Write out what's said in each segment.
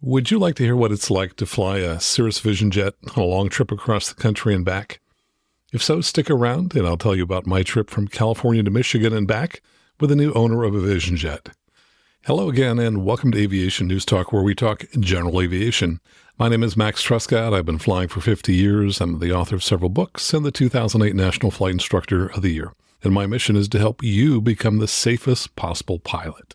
Would you like to hear what it's like to fly a Cirrus Vision Jet on a long trip across the country and back? If so, stick around and I'll tell you about my trip from California to Michigan and back with a new owner of a Vision Jet. Hello again and welcome to Aviation News Talk, where we talk general aviation. My name is Max Truscott. I've been flying for 50 years. I'm the author of several books and the 2008 National Flight Instructor of the Year. And my mission is to help you become the safest possible pilot.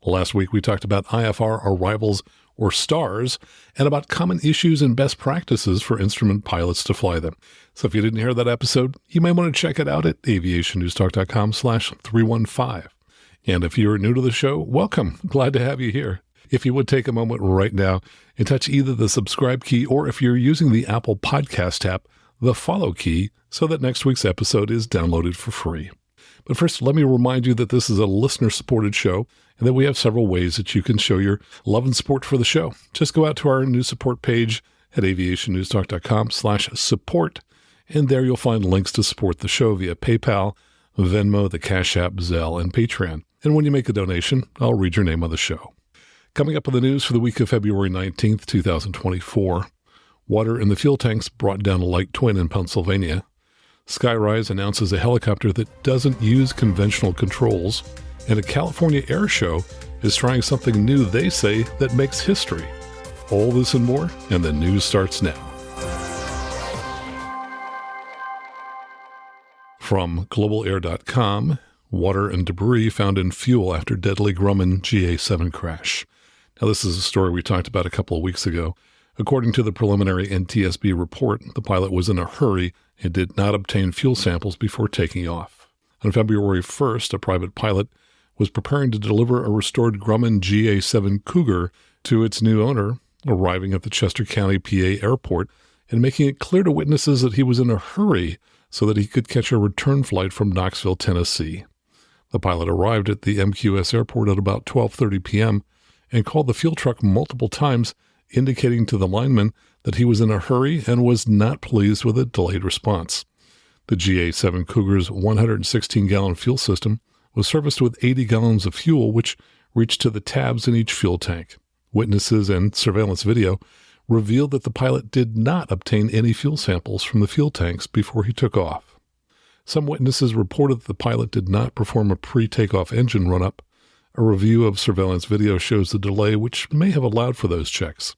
Last week we talked about IFR arrivals or STARS, and about common issues and best practices for instrument pilots to fly them. So if you didn't hear that episode, you may want to check it out at aviationnewstalk.com/315. And if you're new to the show, welcome. Glad to have you here. If you would take a moment right now and touch either the subscribe key, or if you're using the Apple Podcast app, the follow key, so that next week's episode is downloaded for free. But first, let me remind you that this is a listener-supported show and that we have several ways that you can show your love and support for the show. Just go out to our new support page at aviationnewstalk.com/support, and there you'll find links to support the show via PayPal, Venmo, the Cash App, Zelle, and Patreon. And when you make a donation, I'll read your name on the show. Coming up in the news for the week of February 19th, 2024, water in the fuel tanks brought down a light twin in Pennsylvania. Skyrise announces a helicopter that doesn't use conventional controls, and a California air show is trying something new, they say, that makes history. All this and more, and the news starts now. From globalair.com, water and debris found in fuel after deadly Grumman GA7 crash. Now, this is a story we talked about a couple of weeks ago. According to the preliminary NTSB report, the pilot was in a hurry and did not obtain fuel samples before taking off. On February 1st, a private pilot was preparing to deliver a restored Grumman GA7 Cougar to its new owner, arriving at the Chester County, PA airport and making it clear to witnesses that he was in a hurry so that he could catch a return flight from Knoxville, Tennessee. The pilot arrived at the MQS airport at about 12:30 p.m. and called the fuel truck multiple times, indicating to the lineman that he was in a hurry and was not pleased with a delayed response. The GA7 Cougar's 116-gallon fuel system was serviced with 80 gallons of fuel, which reached to the tabs in each fuel tank. Witnesses and surveillance video revealed that the pilot did not obtain any fuel samples from the fuel tanks before he took off. Some witnesses reported that the pilot did not perform a pre-takeoff engine run-up. A review of surveillance video shows the delay, which may have allowed for those checks.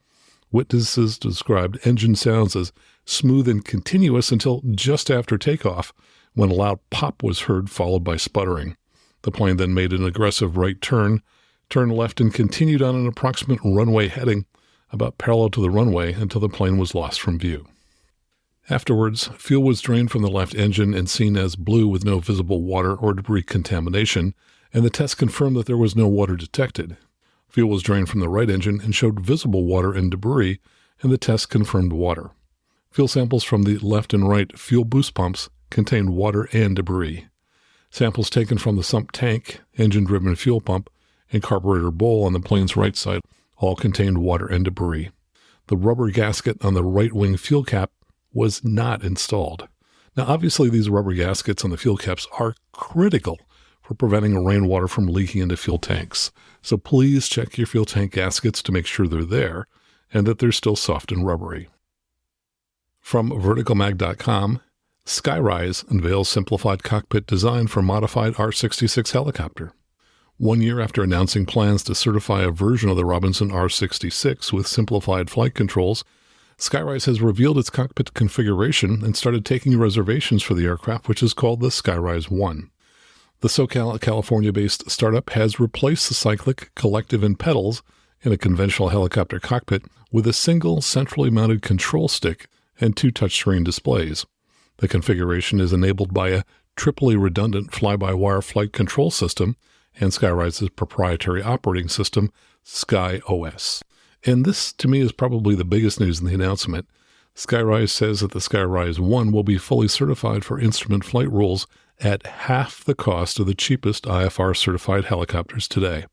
Witnesses described engine sounds as smooth and continuous until just after takeoff, when a loud pop was heard, followed by sputtering. The plane then made an aggressive right turn, turned left, and continued on an approximate runway heading, about parallel to the runway, until the plane was lost from view. Afterwards, fuel was drained from the left engine and seen as blue with no visible water or debris contamination, and the test confirmed that there was no water detected. Fuel was drained from the right engine and showed visible water and debris, and the test confirmed water. Fuel samples from the left and right fuel boost pumps contained water and debris. Samples taken from the sump tank, engine-driven fuel pump, and carburetor bowl on the plane's right side all contained water and debris. The rubber gasket on the right-wing fuel cap was not installed. Now, obviously, these rubber gaskets on the fuel caps are critical for preventing rainwater from leaking into fuel tanks. So please check your fuel tank gaskets to make sure they're there and that they're still soft and rubbery. From verticalmag.com, Skyrise unveils simplified cockpit design for modified R66 helicopter. 1 year after announcing plans to certify a version of the Robinson R66 with simplified flight controls, Skyrise has revealed its cockpit configuration and started taking reservations for the aircraft, which is called the Skyrise 1. The SoCal, California-based startup has replaced the cyclic, collective, and pedals in a conventional helicopter cockpit with a single centrally mounted control stick and 2 touchscreen displays. The configuration is enabled by a triply redundant fly-by-wire flight control system and Skyrise's proprietary operating system, SkyOS. And this, to me, is probably the biggest news in the announcement. Skyrise says that the Skyrise 1 will be fully certified for instrument flight rules at half the cost of the cheapest IFR-certified helicopters today.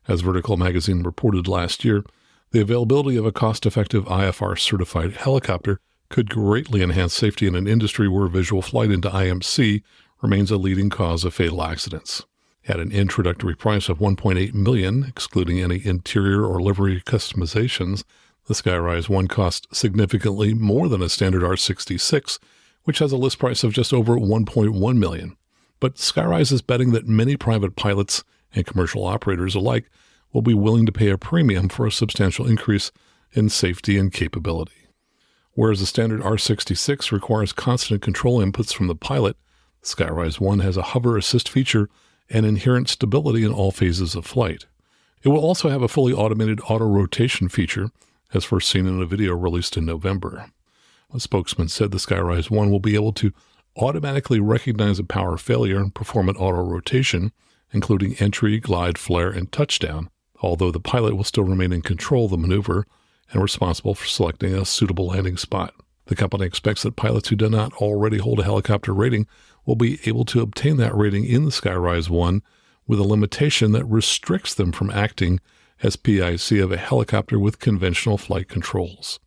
As Vertical Magazine reported last year, the availability of a cost-effective IFR-certified helicopter could greatly enhance safety in an industry where visual flight into IMC remains a leading cause of fatal accidents. At an introductory price of $1.8 million, excluding any interior or livery customizations, the Skyrise 1 costs significantly more than a standard R66, which has a list price of just over $1.1 million. But Skyrise is betting that many private pilots and commercial operators alike will be willing to pay a premium for a substantial increase in safety and capability. Whereas the standard R66 requires constant control inputs from the pilot, Skyrise 1 has a hover assist feature and inherent stability in all phases of flight. It will also have a fully automated auto-rotation feature, as first seen in a video released in November. A spokesman said the Skyrise 1 will be able to automatically recognize a power failure and perform an auto-rotation, including entry, glide, flare, and touchdown, although the pilot will still remain in control of the maneuver and responsible for selecting a suitable landing spot. The company expects that pilots who do not already hold a helicopter rating will be able to obtain that rating in the Skyrise 1 with a limitation that restricts them from acting as PIC of a helicopter with conventional flight controls.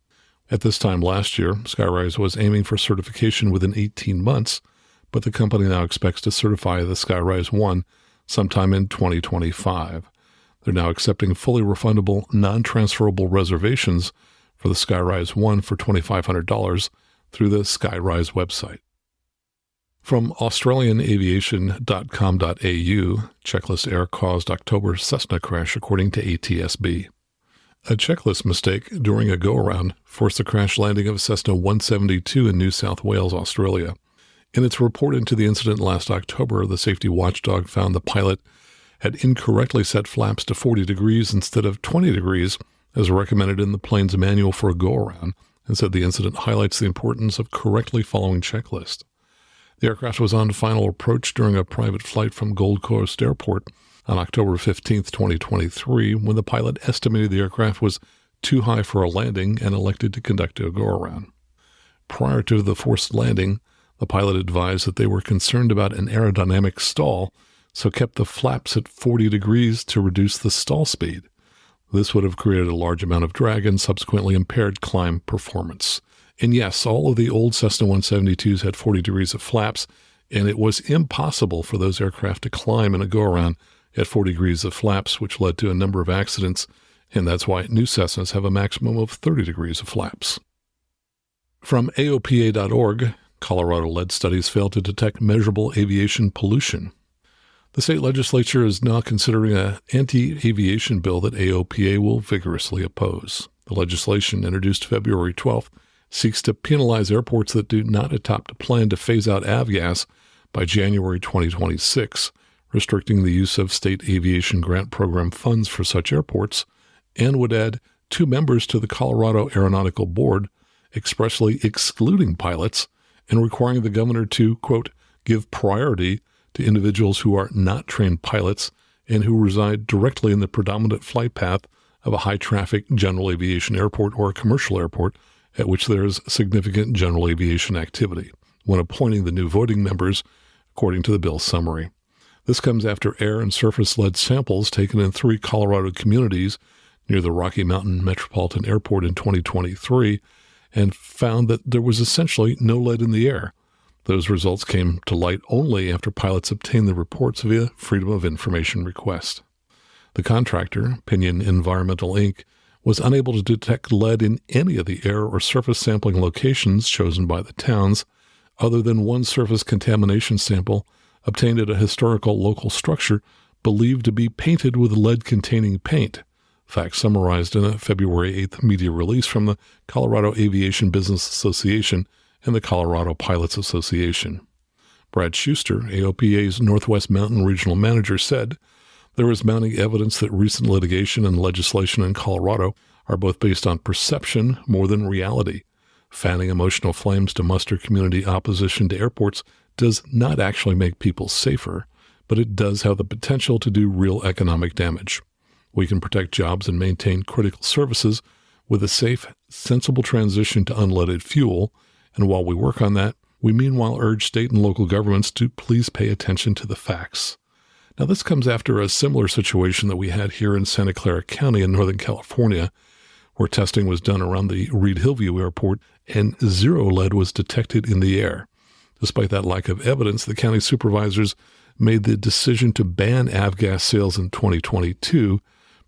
At this time last year, Skyrise was aiming for certification within 18 months, but the company now expects to certify the Skyrise 1 sometime in 2025. They're now accepting fully refundable, non-transferable reservations for the Skyrise 1 for $2,500 through the Skyrise website. From AustralianAviation.com.au, checklist error caused October Cessna crash according to ATSB. A checklist mistake during a go-around forced the crash landing of a Cessna 172 in New South Wales, Australia. In its report into the incident last October, the safety watchdog found the pilot had incorrectly set flaps to 40 degrees instead of 20 degrees, as recommended in the plane's manual for a go-around, and said the incident highlights the importance of correctly following checklist. The aircraft was on final approach during a private flight from Gold Coast Airport on October 15, 2023, when the pilot estimated the aircraft was too high for a landing and elected to conduct a go-around. Prior to the forced landing, the pilot advised that they were concerned about an aerodynamic stall, so kept the flaps at 40 degrees to reduce the stall speed. This would have created a large amount of drag and subsequently impaired climb performance. And yes, all of the old Cessna 172s had 40 degrees of flaps, and it was impossible for those aircraft to climb in a go-around at 40 degrees of flaps, which led to a number of accidents, and that's why new Cessnas have a maximum of 30 degrees of flaps. From AOPA.org, Colorado lead studies failed to detect measurable aviation pollution. The state legislature is now considering an anti-aviation bill that AOPA will vigorously oppose. The legislation, introduced February 12th, seeks to penalize airports that do not adopt a plan to phase out avgas by January 2026, restricting the use of state aviation grant program funds for such airports, and would add 2 members to the Colorado Aeronautical Board, expressly excluding pilots and requiring the governor to, quote, give priority to individuals who are not trained pilots and who reside directly in the predominant flight path of a high-traffic general aviation airport or a commercial airport at which there is significant general aviation activity, when appointing the new voting members, according to the bill's summary. This comes after air and surface lead samples taken in 3 Colorado communities near the Rocky Mountain Metropolitan Airport in 2023 and found that there was essentially no lead in the air. Those results came to light only after pilots obtained the reports via Freedom of Information request. The contractor, Pinion Environmental Inc., was unable to detect lead in any of the air or surface sampling locations chosen by the towns, other than one surface contamination sample obtained at a historical local structure believed to be painted with lead-containing paint. Facts summarized in a February 8th media release from the Colorado Aviation Business Association and the Colorado Pilots Association. Brad Schuster, AOPA's Northwest Mountain Regional Manager, said, there is mounting evidence that recent litigation and legislation in Colorado are both based on perception more than reality. Fanning emotional flames to muster community opposition to airports does not actually make people safer, but it does have the potential to do real economic damage. We can protect jobs and maintain critical services with a safe, sensible transition to unleaded fuel, and while we work on that, we meanwhile urge state and local governments to please pay attention to the facts. Now, this comes after a similar situation that we had here in Santa Clara County in Northern California, where testing was done around the Reed Hillview Airport and 0 lead was detected in the air. Despite that lack of evidence, the county supervisors made the decision to ban avgas sales in 2022,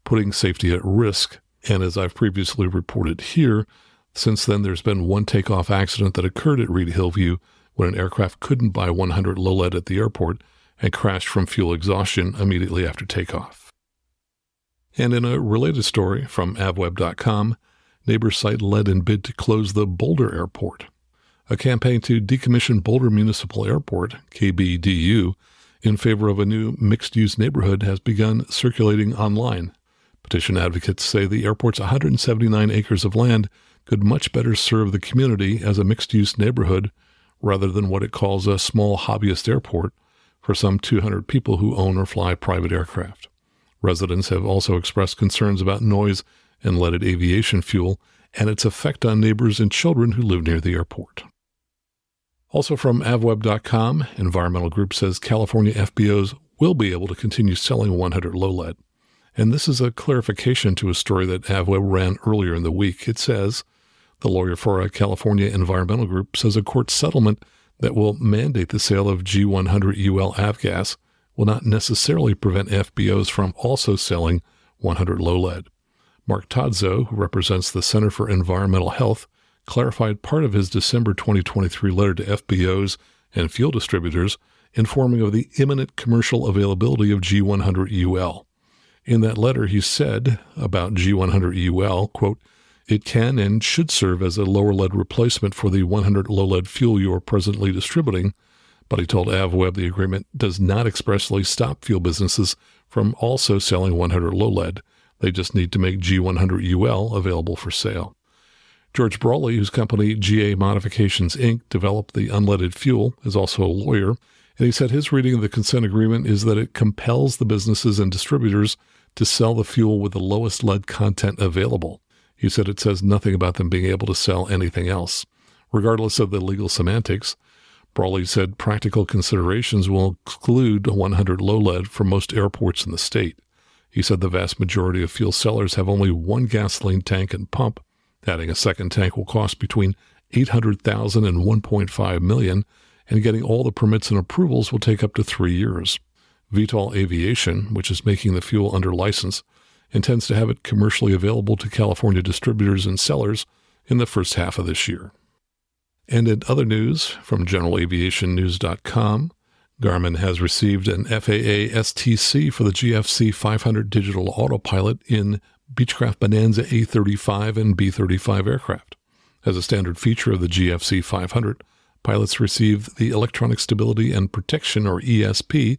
putting safety at risk. And as I've previously reported here, since then there's been one takeoff accident that occurred at Reed Hillview when an aircraft couldn't buy 100 low lead at the airport and crashed from fuel exhaustion immediately after takeoff. And in a related story from avweb.com, neighbors cite lead in bid to close the Boulder Airport. A campaign to decommission Boulder Municipal Airport, KBDU, in favor of a new mixed-use neighborhood has begun circulating online. Petition advocates say the airport's 179 acres of land could much better serve the community as a mixed-use neighborhood rather than what it calls a small hobbyist airport for some 200 people who own or fly private aircraft. Residents have also expressed concerns about noise and leaded aviation fuel and its effect on neighbors and children who live near the airport. Also from avweb.com, environmental group says California FBOs will be able to continue selling 100 low lead. And this is a clarification to a story that AvWeb ran earlier in the week. It says, the lawyer for a California environmental group says a court settlement that will mandate the sale of G100UL avgas will not necessarily prevent FBOs from also selling 100 low lead. Mark Todzo, who represents the Center for Environmental Health, clarified part of his December 2023 letter to FBOs and fuel distributors, informing of the imminent commercial availability of G100UL. In that letter, he said about G100UL, quote, "It can and should serve as a lower lead replacement for the 100 low lead fuel you are presently distributing," but he told AvWeb the agreement does not expressly stop fuel businesses from also selling 100 low lead. They just need to make G100UL available for sale. George Brawley, whose company GA Modifications, Inc. developed the unleaded fuel, is also a lawyer, and he said his reading of the consent agreement is that it compels the businesses and distributors to sell the fuel with the lowest lead content available. He said it says nothing about them being able to sell anything else. Regardless of the legal semantics, Brawley said practical considerations will exclude 100 low lead from most airports in the state. He said the vast majority of fuel sellers have only one gasoline tank and pump. Adding a second tank will cost between $800,000 and $1.5 million, and getting all the permits and approvals will take up to 3 years. Vitol Aviation, which is making the fuel under license, intends to have it commercially available to California distributors and sellers in the first half of this year. And in other news, from generalaviationnews.com, Garmin has received an FAA STC for the GFC 500 digital autopilot in Beechcraft Bonanza A35 and B35 aircraft. As a standard feature of the GFC 500, pilots receive the Electronic Stability and Protection, or ESP,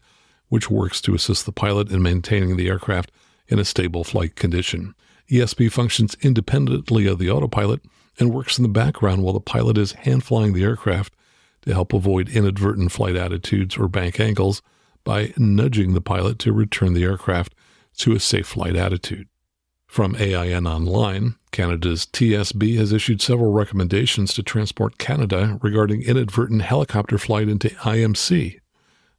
which works to assist the pilot in maintaining the aircraft in a stable flight condition. ESP functions independently of the autopilot and works in the background while the pilot is hand-flying the aircraft to help avoid inadvertent flight attitudes or bank angles by nudging the pilot to return the aircraft to a safe flight attitude. From AIN Online, Canada's TSB has issued several recommendations to Transport Canada regarding inadvertent helicopter flight into IMC.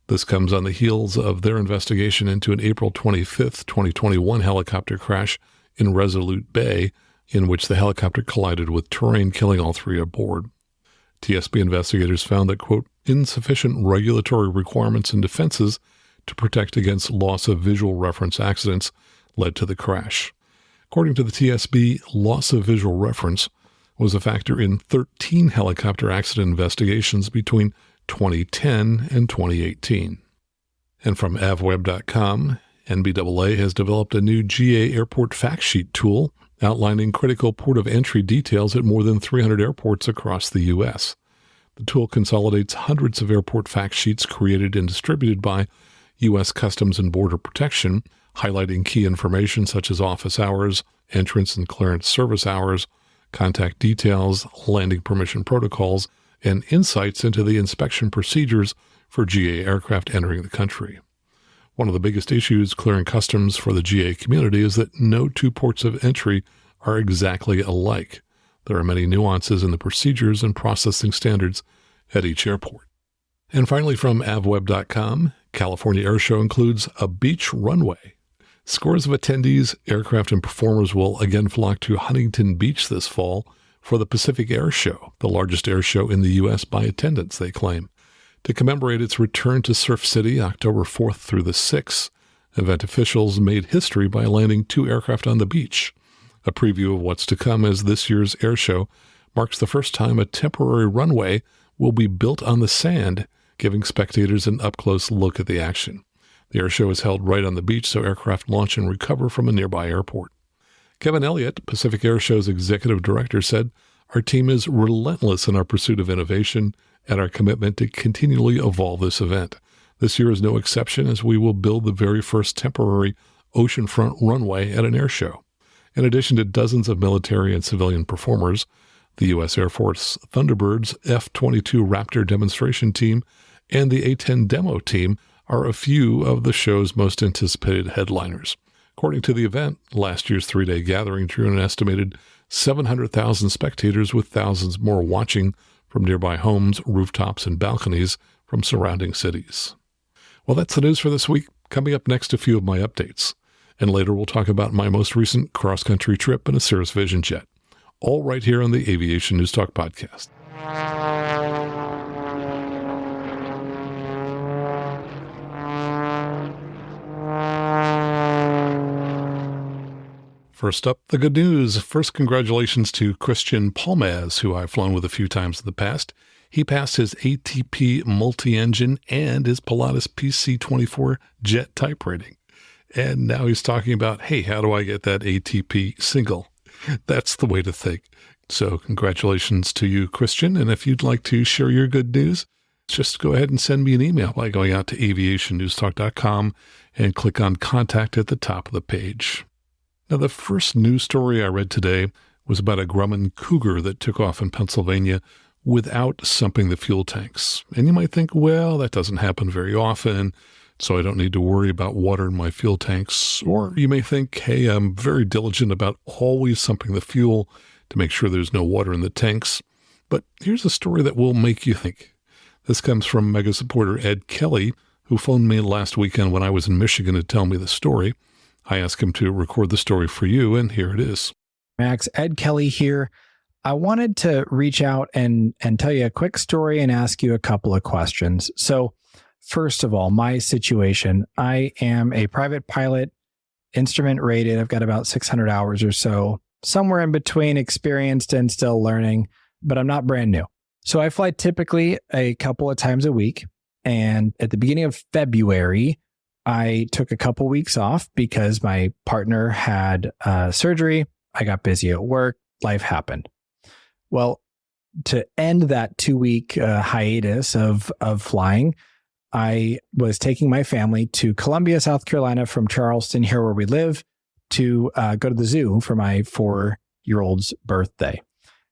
This comes on the heels of their investigation into an April 25, 2021 helicopter crash in Resolute Bay, in which the helicopter collided with terrain, killing all three aboard. TSB investigators found that, quote, insufficient regulatory requirements and defenses to protect against loss of visual reference accidents led to the crash. According to the TSB, loss of visual reference was a factor in 13 helicopter accident investigations between 2010 and 2018. And from avweb.com, NBAA has developed a new GA airport fact sheet tool outlining critical port of entry details at more than 300 airports across the U.S. The tool consolidates hundreds of airport fact sheets created and distributed by U.S. Customs and Border Protection, highlighting key information such as office hours, entrance and clearance service hours, contact details, landing permission protocols, and insights into the inspection procedures for GA aircraft entering the country. One of the biggest issues clearing customs for the GA community is that no two ports of entry are exactly alike. There are many nuances in the procedures and processing standards at each airport. And finally, from avweb.com, California Air Show includes a beach runway. Scores of attendees, aircraft, and performers will again flock to Huntington Beach this fall for the Pacific Air Show, the largest air show in the U.S. by attendance, they claim. To commemorate its return to Surf City October 4th through the 6th, event officials made history by landing 2 aircraft on the beach. A preview of what's to come as this year's air show marks the first time a temporary runway will be built on the sand, giving spectators an up-close look at the action. The air show is held right on the beach, so aircraft launch and recover from a nearby airport. Kevin Elliott, Pacific Air Show's executive director, said, "Our team is relentless in our pursuit of innovation and our commitment to continually evolve this event. This year is no exception, as we will build the very first temporary oceanfront runway at an air show." In addition to dozens of military and civilian performers, the U.S. Air Force Thunderbird's F-22 Raptor demonstration team and the A-10 demo team are a few of the show's most anticipated headliners. According to the event, last year's 3-day gathering drew an estimated 700,000 spectators, with thousands more watching from nearby homes, rooftops, and balconies from surrounding cities. Well, that's the news for this week. Coming up next, a few of my updates. And later we'll talk about my most recent cross-country trip in a Cirrus Vision Jet. All right here on the Aviation News Talk podcast. First up, the good news. First, congratulations to Christian Palmaz, who I've flown with a few times in the past. He passed his ATP multi-engine and his Pilatus PC-24 jet type rating. And now he's talking about, hey, how do I get that ATP single? That's the way to think. So congratulations to you, Christian. And if you'd like to share your good news, just go ahead and send me an email by going out to aviationnewstalk.com and click on Contact at the top of the page. Now, the first news story I read today was about a Grumman Cougar that took off in Pennsylvania without sumping the fuel tanks. And you might think, well, that doesn't happen very often, so I don't need to worry about water in my fuel tanks. Or you may think, hey, I'm very diligent about always sumping the fuel to make sure there's no water in the tanks. But here's a story that will make you think. This comes from Mega supporter Ed Kelly, who phoned me last weekend when I was in Michigan to tell me the story. I asked him to record the story for you, and here it is. Max, Ed Kelly here. I wanted to reach out and tell you a quick story and ask you a couple of questions. So, first of all, my situation. I am a private pilot, instrument rated. I've got about 600 hours or so, somewhere in between experienced and still learning, but I'm not brand new. So I fly typically a couple of times a week. And at the beginning of February, I took a couple weeks off because my partner had surgery. I got busy at work. Life happened. Well, to end that 2-week hiatus of flying, I was taking my family to Columbia, South Carolina from Charleston, here where we live, to go to the zoo for my 4-year-old's birthday.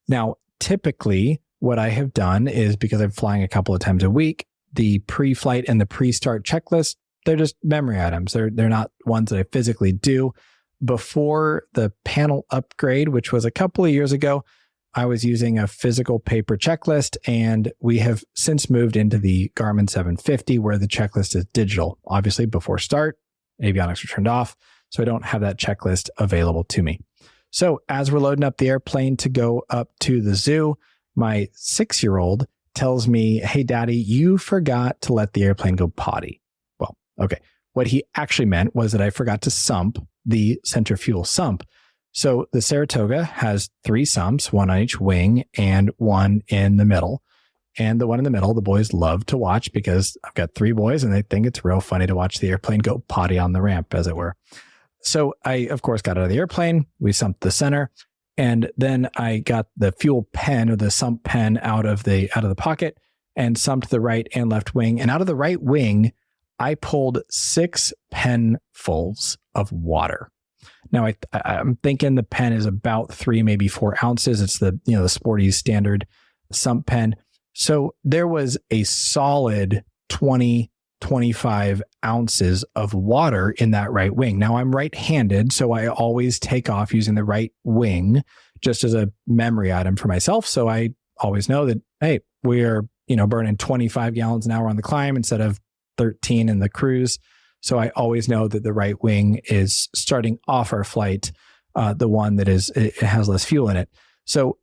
Now, typically what I have done is, because I'm flying a couple of times a week, the pre-flight and the pre-start checklist, they're just memory items. They're not ones that I physically do. Before the panel upgrade, which was a couple of years ago, I was using a physical paper checklist, and we have since moved into the Garmin 750 where the checklist is digital. Obviously, before start, avionics are turned off, so I don't have that checklist available to me. So as we're loading up the airplane to go up to the zoo, my 6-year-old tells me, "Hey, Daddy, you forgot to let the airplane go potty." Well, okay. What he actually meant was that I forgot to sump the centrifugal sump. So the Saratoga has 3 sumps, one on each wing and one in the middle. And the one in the middle, the boys love to watch because I've got 3 boys and they think it's real funny to watch the airplane go potty on the ramp, as it were. So I, of course, got out of the airplane. We sumped the center. And then I got the fuel pen, or the sump pen, out of the pocket and sumped the right and left wing. And out of the right wing, I pulled 6 penfuls of water. Now I'm thinking the pen is about 3, maybe 4 ounces. It's the sporty standard sump pen. So there was a solid 20-25 ounces of water in that right wing. Now I'm right-handed, so I always take off using the right wing just as a memory item for myself. So I always know that, hey, we are, burning 25 gallons an hour on the climb instead of 13 in the cruise. So I always know that the right wing is starting off our flight, the one that it has less fuel in it. So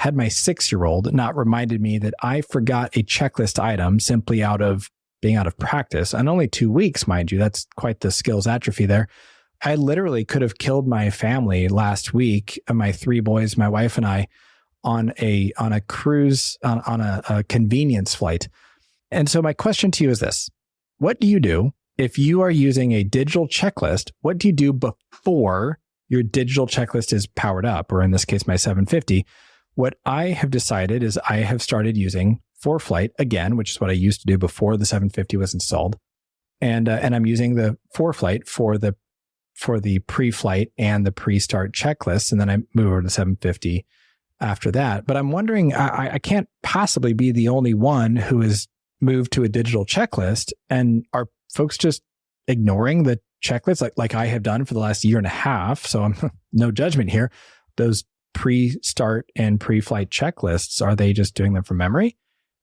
had my 6-year-old not reminded me that I forgot a checklist item simply out of being out of practice, and only 2 weeks, mind you, that's quite the skills atrophy there. I literally could have killed my family last week, my 3 boys, my wife and I, on a cruise, on a convenience flight. And so my question to you is this: what do you do if you are using a digital checklist? What do you do before your digital checklist is powered up, or in this case, my 750? What I have decided is I have started using ForeFlight again, which is what I used to do before the 750 was installed. And I'm using the ForeFlight for the pre-flight and the pre-start checklists. And then I move over to 750 after that. But I'm wondering, I can't possibly be the only one who has moved to a digital checklist. And are folks just ignoring the checklist like I have done for the last year and a half? So I'm no judgment here. Those pre-start and pre-flight checklists, are they just doing them from memory?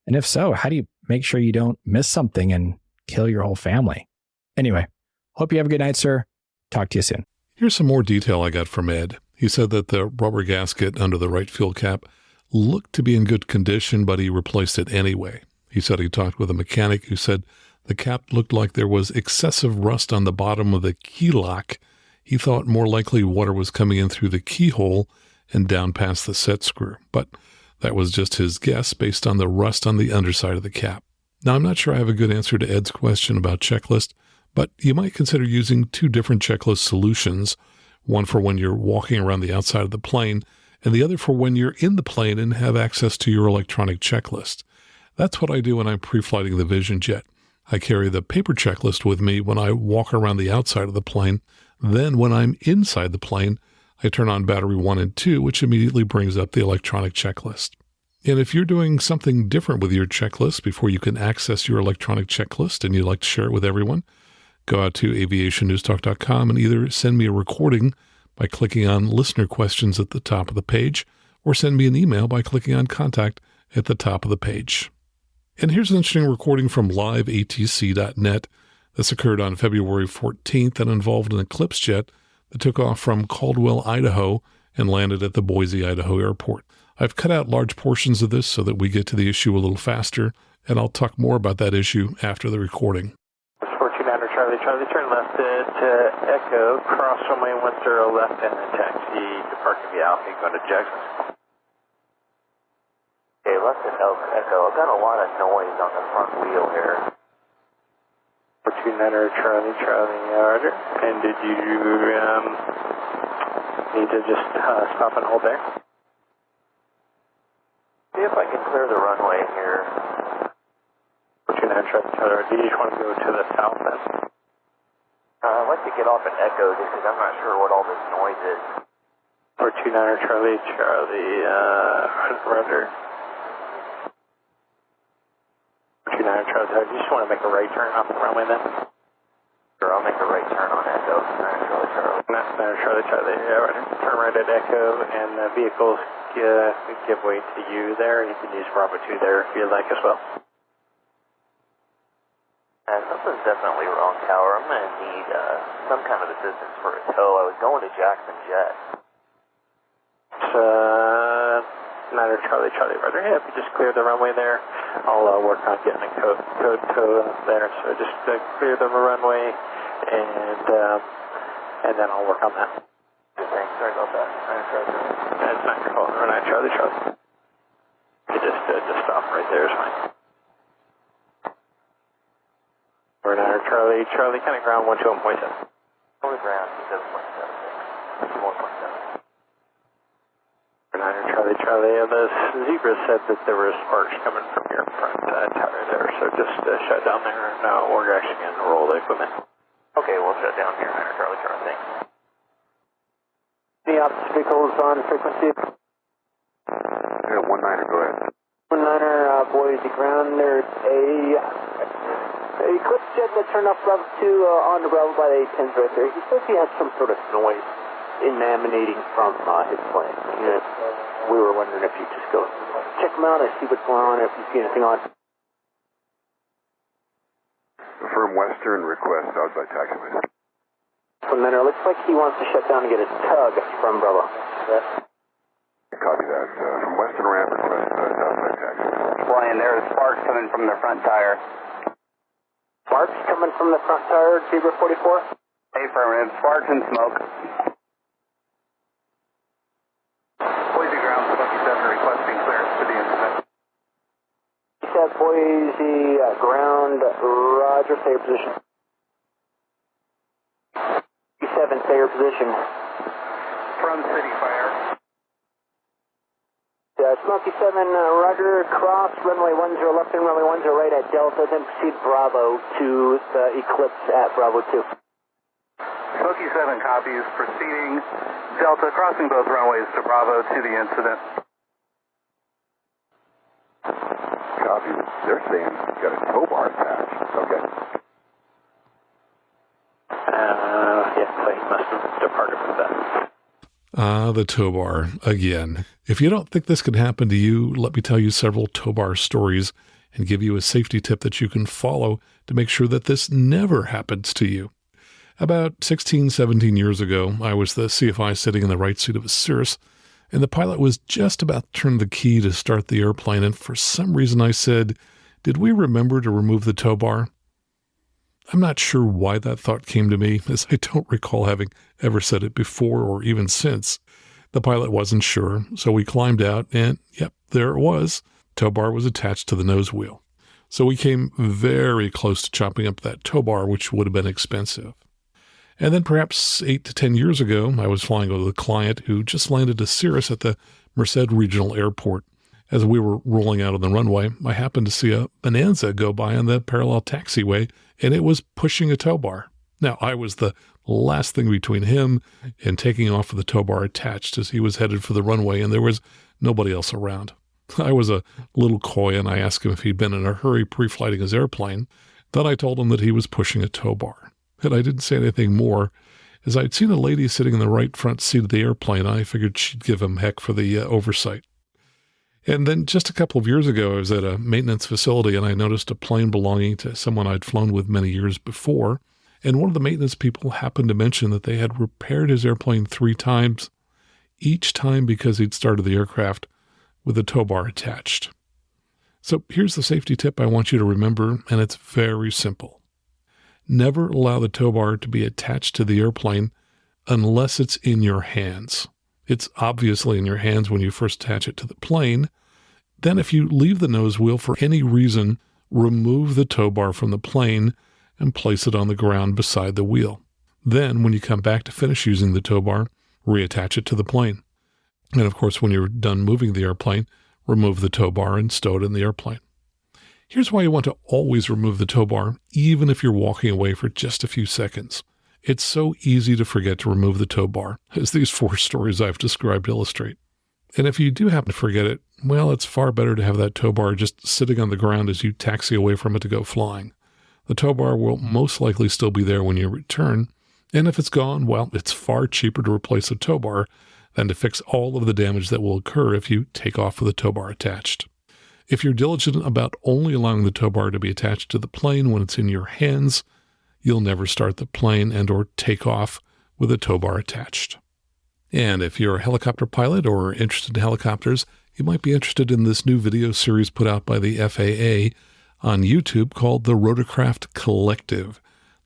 And if so, how do you make sure you don't miss something and kill your whole family? Anyway, hope you have a good night, sir. Talk to you soon. Here's some more detail I got from Ed. He said that the rubber gasket under the right fuel cap looked to be in good condition, but he replaced it anyway. He said he talked with a mechanic who said the cap looked like there was excessive rust on the bottom of the key lock. He thought more likely water was coming in through the keyhole and down past the set screw, but that was just his guess based on the rust on the underside of the cap. Now, I'm not sure I have a good answer to Ed's question about checklist, but you might consider using 2 different checklist solutions, one for when you're walking around the outside of the plane, and the other for when you're in the plane and have access to your electronic checklist. That's what I do when I'm pre-flighting the Vision Jet. I carry the paper checklist with me when I walk around the outside of the plane. Then when I'm inside the plane, I turn on battery 1 and 2, which immediately brings up the electronic checklist. And if you're doing something different with your checklist before you can access your electronic checklist and you'd like to share it with everyone, go out to aviationnewstalk.com and either send me a recording by clicking on listener questions at the top of the page, or send me an email by clicking on contact at the top of the page. And here's an interesting recording from liveatc.net. This occurred on February 14th and involved an Eclipse jet that took off from Caldwell, Idaho, and landed at the Boise, Idaho airport. I've cut out large portions of this so that we get to the issue a little faster, and I'll talk more about that issue after the recording. 429 Charlie, turn left to Echo, cross runway 10 left, and then taxi to Parking View Alpha, going to Jackson. Okay, left at Echo. I've got a lot of noise on the front wheel here. 429 Charlie, Roger. And did you need to just stop and hold there? See if I can clear the runway here. 429 Charlie, do you just want to go to the south then? I'd like to get off at Echo just because I'm not sure what all this noise is. 429 Charlie, Roger. 429 Charlie, do you just want to make a right turn off the runway then? Sure, I'll make a right turn on Echo. 9 Charlie, yeah, right. Turn right at Echo, and the vehicles give way to you there. You can use Bravo 2 there if you'd like as well. Something's definitely wrong, Tower. I'm going to need some kind of assistance for a tow. I was going to Jackson Jet. It's 9 Charlie, Roger. Yeah, if you just clear the runway there, I'll work on getting a code tow there. So just clear the runway, and then I'll work on that. Thanks. Sorry about that. 9 Charlie. That's not your fault. 9 Charlie. You just stop right there is fine. 9 Charlie, kind of ground 121.7. Over ground 7.76. 1.7. 9 Charlie, the Zebra said that there were sparks coming from your front tower there, so just shut down there, and we're actually going to roll the equipment. Okay, we'll shut down here, 9 Charlie, thanks. Any obstacles on frequency? 19, go ahead. 19, Boise ground, there's a Eclipse jet that turned off Bravo 2 on the Bravo by the 10s right there. He says he had some sort of noise emanating from his plane. We were wondering if you just go check him out and see what's going on, if you see anything on. Affirm Western request outside taxiway. From there, it looks like he wants to shut down and get a tug from Bravo. Copy that. From Western coming from the front tire. Sparks coming from the front tire, Zebra 44? Affirmative. Sparks and smoke. Boise ground, Smoky 7 requesting clearance to the incident. Boise ground, roger, stay your position. 7, stay your position. From City Fire. Smoky 7, roger, cross, runway 10 left and runway 10 right at Delta, then proceed Bravo to the Eclipse at Bravo 2. Smoky 7 copies, proceeding Delta, crossing both runways to Bravo to the incident. Copy. They're saying you got a tow bar attached. Okay. Yes, I must have departed with that. The tow bar again. If you don't think this could happen to you, let me tell you several tow bar stories and give you a safety tip that you can follow to make sure that this never happens to you. About 16, 17 years ago, I was the CFI sitting in the right seat of a Cirrus, and the pilot was just about to turn the key to start the airplane, and for some reason I said, "Did we remember to remove the tow bar?" I'm not sure why that thought came to me, as I don't recall having ever said it before or even since. The pilot wasn't sure, so we climbed out, and yep, there it was. Tow bar was attached to the nose wheel. So we came very close to chopping up that tow bar, which would have been expensive. And then perhaps 8 to 10 years ago, I was flying with a client who just landed a Cirrus at the Merced Regional Airport. As we were rolling out on the runway, I happened to see a Bonanza go by on the parallel taxiway, and it was pushing a tow bar. Now, I was the last thing between him and taking off with the tow bar attached as he was headed for the runway, and there was nobody else around. I was a little coy, and I asked him if he'd been in a hurry pre-flighting his airplane. Then I told him that he was pushing a tow bar. And I didn't say anything more, as I'd seen a lady sitting in the right front seat of the airplane. I figured she'd give him heck for the oversight. And then just a couple of years ago, I was at a maintenance facility and I noticed a plane belonging to someone I'd flown with many years before. And one of the maintenance people happened to mention that they had repaired his airplane 3 times, each time because he'd started the aircraft with a tow bar attached. So here's the safety tip I want you to remember, and it's very simple. Never allow the tow bar to be attached to the airplane unless it's in your hands. It's obviously in your hands when you first attach it to the plane. Then if you leave the nose wheel for any reason, remove the tow bar from the plane and place it on the ground beside the wheel. Then when you come back to finish using the tow bar, reattach it to the plane. And of course, when you're done moving the airplane, remove the tow bar and stow it in the airplane. Here's why you want to always remove the tow bar, even if you're walking away for just a few seconds. It's so easy to forget to remove the tow bar, as these 4 stories I've described illustrate. And if you do happen to forget it, well, it's far better to have that tow bar just sitting on the ground as you taxi away from it to go flying. The tow bar will most likely still be there when you return, and if it's gone, well, it's far cheaper to replace a tow bar than to fix all of the damage that will occur if you take off with a tow bar attached. If you're diligent about only allowing the tow bar to be attached to the plane when it's in your hands, you'll never start the plane and or take off with a tow bar attached. And if you're a helicopter pilot or interested in helicopters, you might be interested in this new video series put out by the FAA on YouTube called the Rotorcraft Collective.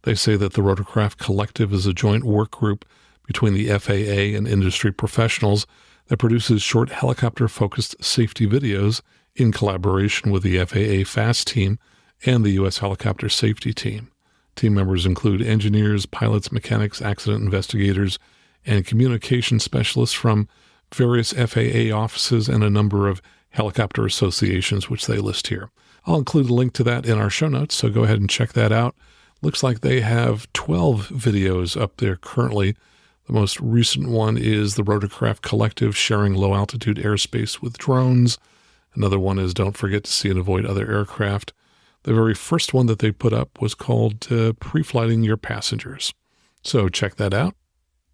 They say that the Rotorcraft Collective is a joint work group between the FAA and industry professionals that produces short helicopter-focused safety videos in collaboration with the FAA FAST team and the U.S. Helicopter Safety Team. Team members include engineers, pilots, mechanics, accident investigators, and communication specialists from various FAA offices and a number of helicopter associations, which they list here. I'll include a link to that in our show notes, so go ahead and check that out. Looks like they have 12 videos up there currently. The most recent one is the Rotorcraft Collective sharing low-altitude airspace with drones. Another one is Don't Forget to See and Avoid Other Aircraft. The very first one that they put up was called Pre-Flighting Your Passengers. So check that out.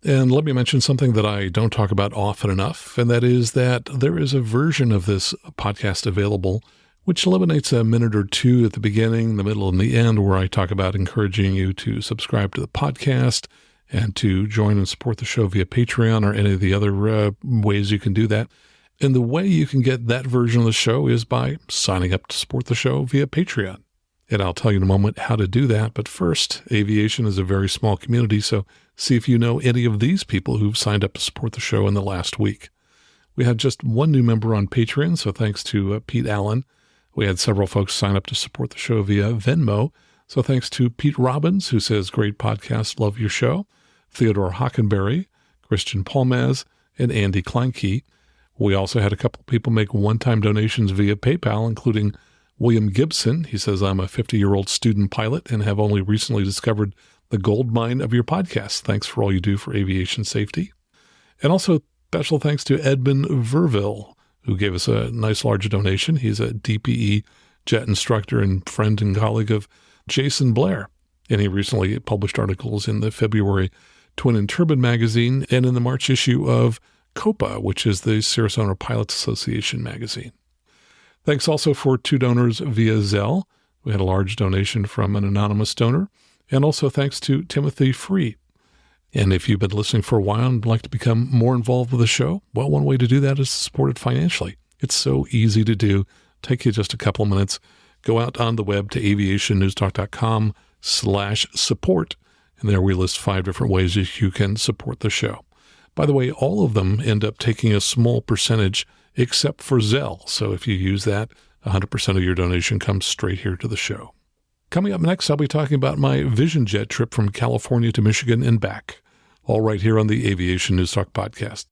And let me mention something that I don't talk about often enough, and that is that there is a version of this podcast available which eliminates a minute or two at the beginning, the middle, and the end, where I talk about encouraging you to subscribe to the podcast and to join and support the show via Patreon or any of the other ways you can do that. And the way you can get that version of the show is by signing up to support the show via Patreon. And I'll tell you in a moment how to do that. But first, aviation is a very small community, so see if you know any of these people who've signed up to support the show in the last week. We have just one new member on Patreon, so thanks to Pete Allen. We had several folks sign up to support the show via Venmo, so thanks to Pete Robbins, who says, great podcast, love your show, Theodore Hockenberry, Christian Palmaz, and Andy Kleinke. We also had a couple people make one-time donations via PayPal, including William Gibson. He says, I'm a 50-year-old student pilot and have only recently discovered the gold mine of your podcast. Thanks for all you do for aviation safety. And also special thanks to Edmund Verville, who gave us a nice large donation. He's a DPE jet instructor and friend and colleague of Jason Blair. And he recently published articles in the February Twin and Turbine magazine and in the March issue of COPA, which is the Cirrus Owner Pilots Association magazine. Thanks also for 2 donors via Zelle. We had a large donation from an anonymous donor. And also thanks to Timothy Free. And if you've been listening for a while and would like to become more involved with the show, well, one way to do that is to support it financially. It's so easy to do. Take you just a couple of minutes. Go out on the web to aviationnewstalk.com/support. And there we list 5 different ways that you can support the show. By the way, all of them end up taking a small percentage except for Zelle. So if you use that, 100% of your donation comes straight here to the show. Coming up next, I'll be talking about my Vision Jet trip from California to Michigan and back, all right here on the Aviation News Talk podcast.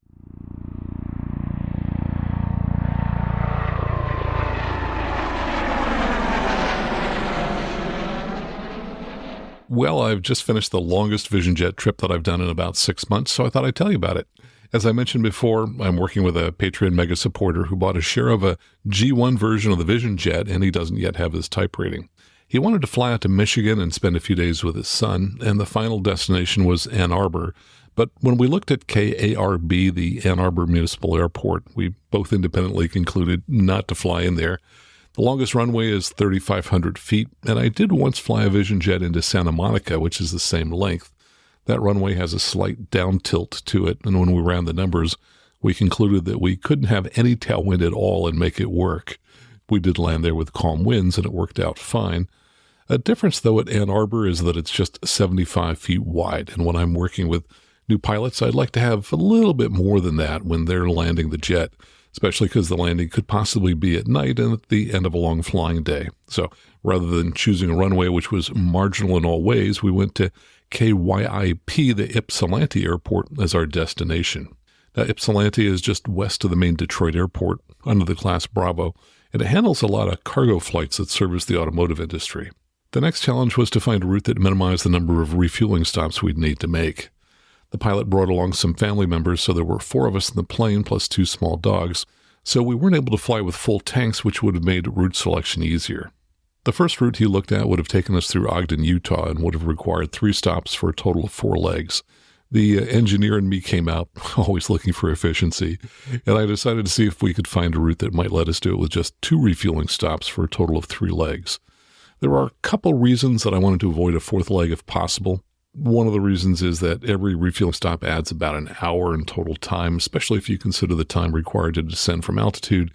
Well, I've just finished the longest Vision Jet trip that I've done in about 6 months, so I thought I'd tell you about it. As I mentioned before, I'm working with a Patreon mega supporter who bought a share of a G1 version of the Vision Jet, and he doesn't yet have his type rating. He wanted to fly out to Michigan and spend a few days with his son, and the final destination was Ann Arbor. But when we looked at KARB, the Ann Arbor Municipal Airport, we both independently concluded not to fly in there. The longest runway is 3,500 feet, and I did once fly a Vision Jet into Santa Monica, which is the same length. That runway has a slight down tilt to it, and when we ran the numbers, we concluded that we couldn't have any tailwind at all and make it work. We did land there with calm winds, and it worked out fine. A difference, though, at Ann Arbor is that it's just 75 feet wide, and when I'm working with new pilots, I'd like to have a little bit more than that when they're landing the jet, especially because the landing could possibly be at night and at the end of a long flying day. So rather than choosing a runway which was marginal in all ways, we went to KYIP, the Ypsilanti Airport, as our destination. Now, Ypsilanti is just west of the main Detroit airport under the Class Bravo, and it handles a lot of cargo flights that service the automotive industry. The next challenge was to find a route that minimized the number of refueling stops we'd need to make. The pilot brought along some family members, so there were 4 of us in the plane plus 2 small dogs, so we weren't able to fly with full tanks, which would have made route selection easier. The first route he looked at would have taken us through Ogden, Utah, and would have required 3 stops for a total of 4 legs. The engineer in me came out, always looking for efficiency, and I decided to see if we could find a route that might let us do it with just 2 refueling stops for a total of 3 legs. There are a couple reasons that I wanted to avoid a 4th leg if possible. One of the reasons is that every refueling stop adds about an hour in total time, especially if you consider the time required to descend from altitude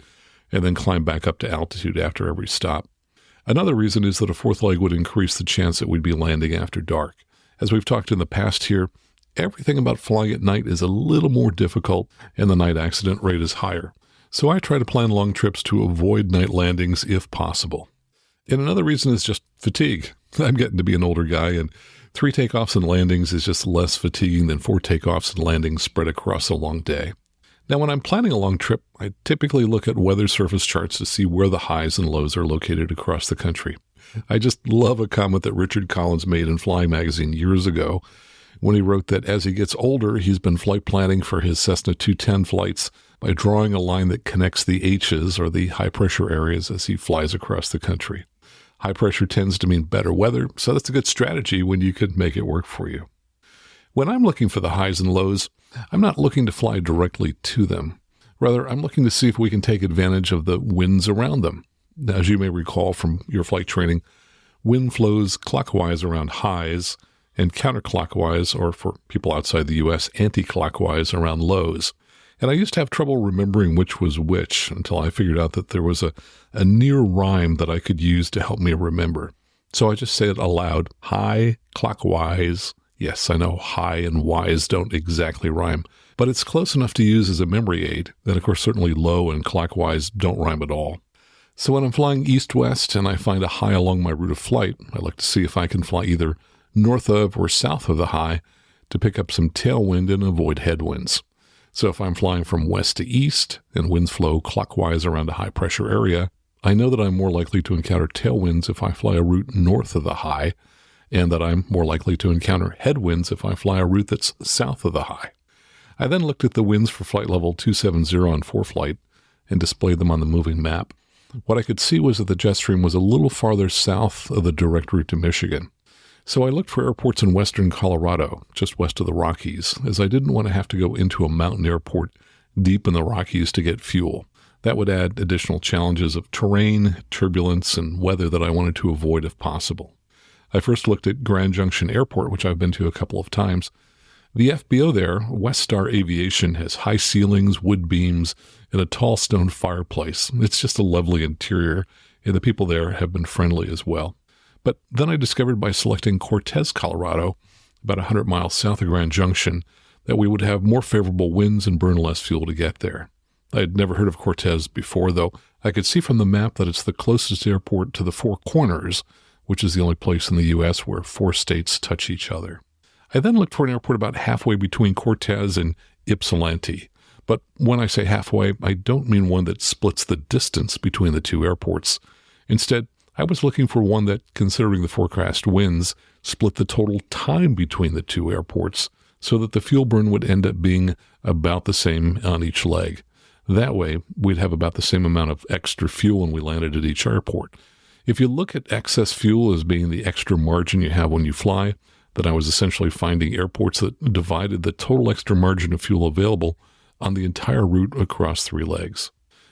and then climb back up to altitude after every stop. Another reason is that a 4th leg would increase the chance that we'd be landing after dark. As we've talked in the past here, everything about flying at night is a little more difficult and the night accident rate is higher. So I try to plan long trips to avoid night landings if possible. And another reason is just fatigue. I'm getting to be an older guy, and 3 takeoffs and landings is just less fatiguing than 4 takeoffs and landings spread across a long day. Now, when I'm planning a long trip, I typically look at weather surface charts to see where the highs and lows are located across the country. I just love a comment that Richard Collins made in Flying Magazine years ago when he wrote that as he gets older, he's been flight planning for his Cessna 210 flights by drawing a line that connects the H's, or the high-pressure areas, as he flies across the country. High pressure tends to mean better weather, so that's a good strategy when you could make it work for you. When I'm looking for the highs and lows, I'm not looking to fly directly to them. Rather, I'm looking to see if we can take advantage of the winds around them. As you may recall from your flight training, wind flows clockwise around highs and counterclockwise, or for people outside the U.S., anti-clockwise around lows. And I used to have trouble remembering which was which until I figured out that there was a near rhyme that I could use to help me remember. So I just say it aloud, high, clockwise. Yes, I know high and wise don't exactly rhyme, but it's close enough to use as a memory aid. And of course, certainly low and clockwise don't rhyme at all. So when I'm flying east-west and I find a high along my route of flight, I look to see if I can fly either north of or south of the high to pick up some tailwind and avoid headwinds. So if I'm flying from west to east and winds flow clockwise around a high-pressure area, I know that I'm more likely to encounter tailwinds if I fly a route north of the high, and that I'm more likely to encounter headwinds if I fly a route that's south of the high. I then looked at the winds for flight level 270 on ForeFlight and displayed them on the moving map. What I could see was that the jet stream was a little farther south of the direct route to Michigan. So I looked for airports in western Colorado, just west of the Rockies, as I didn't want to have to go into a mountain airport deep in the Rockies to get fuel. That would add additional challenges of terrain, turbulence, and weather that I wanted to avoid if possible. I first looked at Grand Junction Airport, which I've been to a couple of times. The FBO there, West Star Aviation, has high ceilings, wood beams, and a tall stone fireplace. It's just a lovely interior, and the people there have been friendly as well. But then I discovered by selecting Cortez, Colorado, about 100 miles south of Grand Junction, that we would have more favorable winds and burn less fuel to get there. I had never heard of Cortez before, though I could see from the map that it's the closest airport to the Four Corners, which is the only place in the U.S. where 4 states touch each other. I then looked for an airport about halfway between Cortez and Ypsilanti. But when I say halfway, I don't mean one that splits the distance between the 2 airports. Instead, I was looking for one that, considering the forecast winds, split the total time between the 2 airports so that the fuel burn would end up being about the same on each leg. That way, we'd have about the same amount of extra fuel when we landed at each airport. If you look at excess fuel as being the extra margin you have when you fly, then I was essentially finding airports that divided the total extra margin of fuel available on the entire route across 3 legs.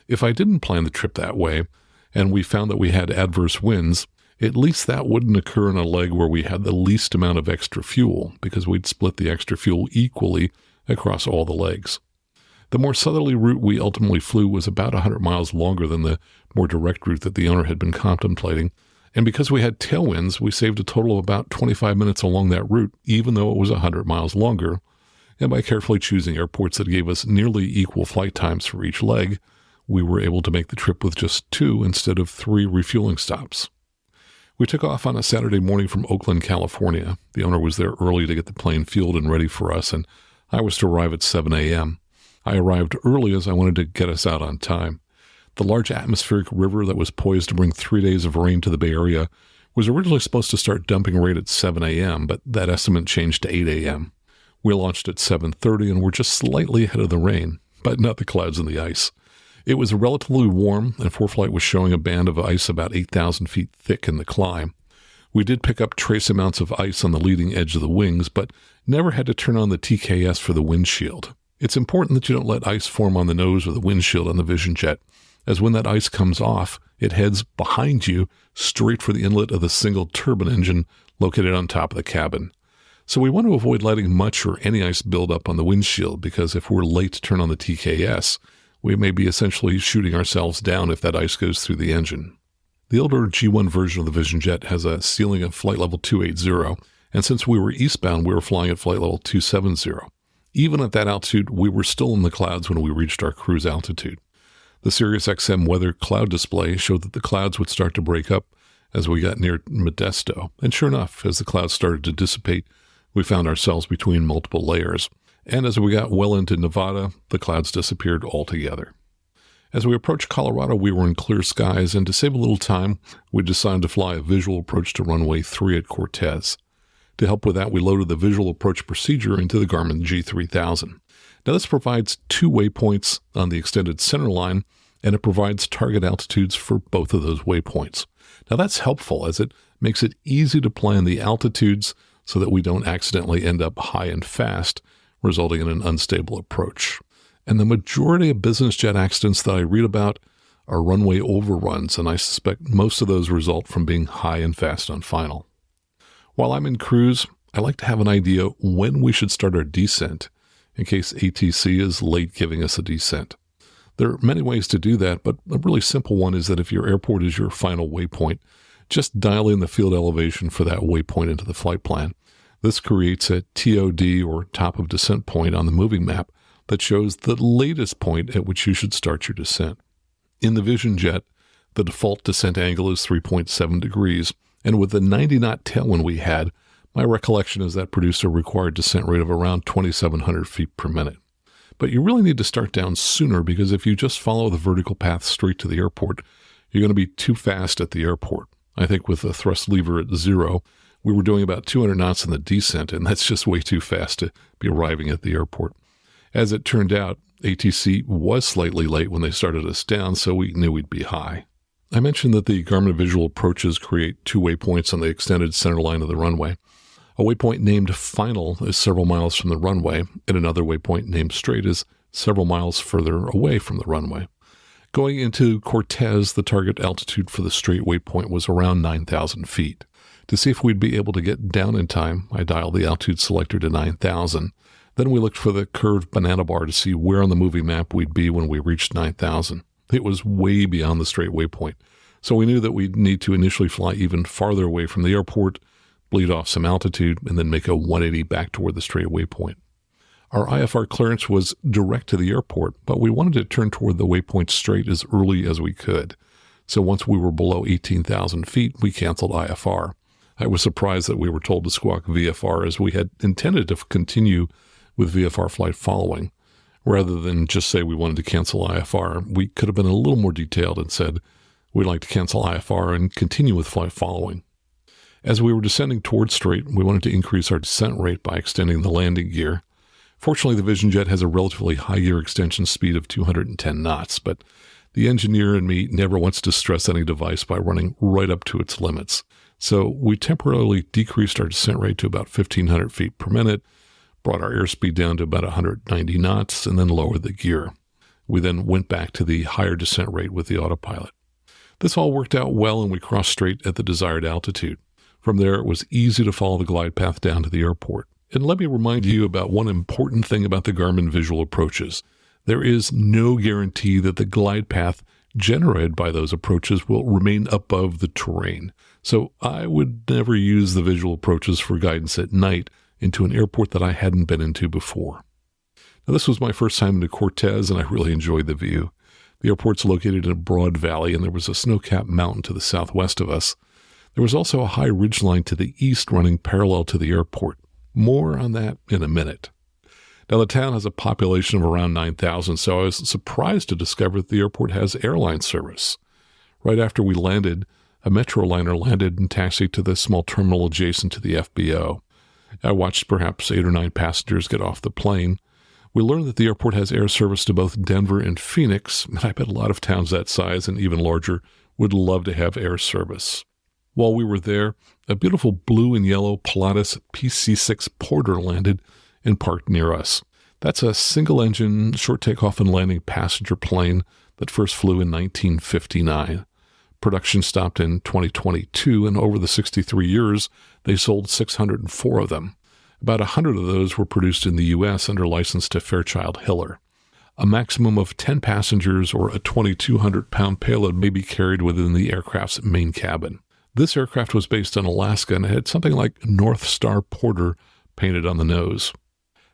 If I didn't plan the trip that way, and we found that we had adverse winds, at least that wouldn't occur in a leg where we had the least amount of extra fuel, because we'd split the extra fuel equally across all the legs. The more southerly route we ultimately flew was about 100 miles longer than the more direct route that the owner had been contemplating, and because we had tailwinds, we saved a total of about 25 minutes along that route, even though it was 100 miles longer, and by carefully choosing airports that gave us nearly equal flight times for each leg, we were able to make the trip with just 2 instead of 3 refueling stops. We took off on a Saturday morning from Oakland, California. The owner was there early to get the plane fueled and ready for us, and I was to arrive at 7 a.m. I arrived early as I wanted to get us out on time. The large atmospheric river that was poised to bring 3 days of rain to the Bay Area was originally supposed to start dumping rain at 7 a.m., but that estimate changed to 8 a.m. We launched at 7:30 and were just slightly ahead of the rain, but not the clouds and the ice. It was relatively warm, and ForeFlight was showing a band of ice about 8,000 feet thick in the climb. We did pick up trace amounts of ice on the leading edge of the wings, but never had to turn on the TKS for the windshield. It's important that you don't let ice form on the nose or the windshield on the Vision Jet, as when that ice comes off, it heads behind you straight for the inlet of the single turbine engine located on top of the cabin. So we want to avoid letting much or any ice build up on the windshield, because if we're late to turn on the TKS, we may be essentially shooting ourselves down if that ice goes through the engine. The older G1 version of the Vision Jet has a ceiling of flight level 280, and since we were eastbound, we were flying at flight level 270. Even at that altitude, we were still in the clouds when we reached our cruise altitude. The SiriusXM weather cloud display showed that the clouds would start to break up as we got near Modesto, and sure enough, as the clouds started to dissipate, we found ourselves between multiple layers. And as we got well into Nevada, the clouds disappeared altogether. As we approached Colorado, we were in clear skies, and to save a little time, we decided to fly a visual approach to runway 3 at Cortez. To help with that, we loaded the visual approach procedure into the Garmin G3000. Now, this provides 2 waypoints on the extended center line, and it provides target altitudes for both of those waypoints. Now, that's helpful as it makes it easy to plan the altitudes so that we don't accidentally end up high and fast, resulting in an unstable approach. And the majority of business jet accidents that I read about are runway overruns, and I suspect most of those result from being high and fast on final. While I'm in cruise, I like to have an idea when we should start our descent in case ATC is late giving us a descent. There are many ways to do that, but a really simple one is that if your airport is your final waypoint, just dial in the field elevation for that waypoint into the flight plan. This creates a TOD, or top of descent point, on the moving map that shows the latest point at which you should start your descent. In the Vision Jet, the default descent angle is 3.7 degrees, and with the 90-knot tailwind we had, my recollection is that produced a required descent rate of around 2,700 feet per minute. But you really need to start down sooner, because if you just follow the vertical path straight to the airport, you're going to be too fast at the airport. I think with the thrust lever at 0, we were doing about 200 knots in the descent, and that's just way too fast to be arriving at the airport. As it turned out, ATC was slightly late when they started us down, so we knew we'd be high. I mentioned that the Garmin visual approaches create two waypoints on the extended center line of the runway. A waypoint named Final is several miles from the runway, and another waypoint named Straight is several miles further away from the runway. Going into Cortez, the target altitude for the Straight waypoint was around 9,000 feet. To see if we'd be able to get down in time, I dialed the altitude selector to 9,000. Then we looked for the curved banana bar to see where on the moving map we'd be when we reached 9,000. It was way beyond the Straight waypoint, so we knew that we'd need to initially fly even farther away from the airport, bleed off some altitude, and then make a 180 back toward the Straight waypoint. Our IFR clearance was direct to the airport, but we wanted to turn toward the waypoint Straight as early as we could. So once we were below 18,000 feet, we canceled IFR. I was surprised that we were told to squawk VFR, as we had intended to continue with VFR flight following. Rather than just say we wanted to cancel IFR, we could have been a little more detailed and said we'd like to cancel IFR and continue with flight following. As we were descending towards Straight, we wanted to increase our descent rate by extending the landing gear. Fortunately, the Vision Jet has a relatively high gear extension speed of 210 knots, but the engineer in me never wants to stress any device by running right up to its limits. So we temporarily decreased our descent rate to about 1,500 feet per minute, brought our airspeed down to about 190 knots, and then lowered the gear. We then went back to the higher descent rate with the autopilot. This all worked out well, and we crossed Straight at the desired altitude. From there, it was easy to follow the glide path down to the airport. And let me remind you about one important thing about the Garmin visual approaches. There is no guarantee that the glide path generated by those approaches will remain above the terrain. So I would never use the visual approaches for guidance at night into an airport that I hadn't been into before. Now, this was my first time into Cortez, and I really enjoyed the view. The airport's located in a broad valley, and there was a snow-capped mountain to the southwest of us. There was also a high ridgeline to the east running parallel to the airport. More on that in a minute. Now, the town has a population of around 9,000, so I was surprised to discover that the airport has airline service. Right after we landed, a Metroliner landed and taxied to the small terminal adjacent to the FBO. I watched perhaps 8 or 9 passengers get off the plane. We learned that the airport has air service to both Denver and Phoenix, and I bet a lot of towns that size and even larger would love to have air service. While we were there, a beautiful blue and yellow Pilatus PC-6 Porter landed and parked near us. That's a single-engine, short takeoff and landing passenger plane that first flew in 1959. Production stopped in 2022, and over the 63 years, they sold 604 of them. About 100 of those were produced in the U.S. under license to Fairchild Hiller. A maximum of 10 passengers or a 2,200-pound payload may be carried within the aircraft's main cabin. This aircraft was based in Alaska and had something like North Star Porter painted on the nose.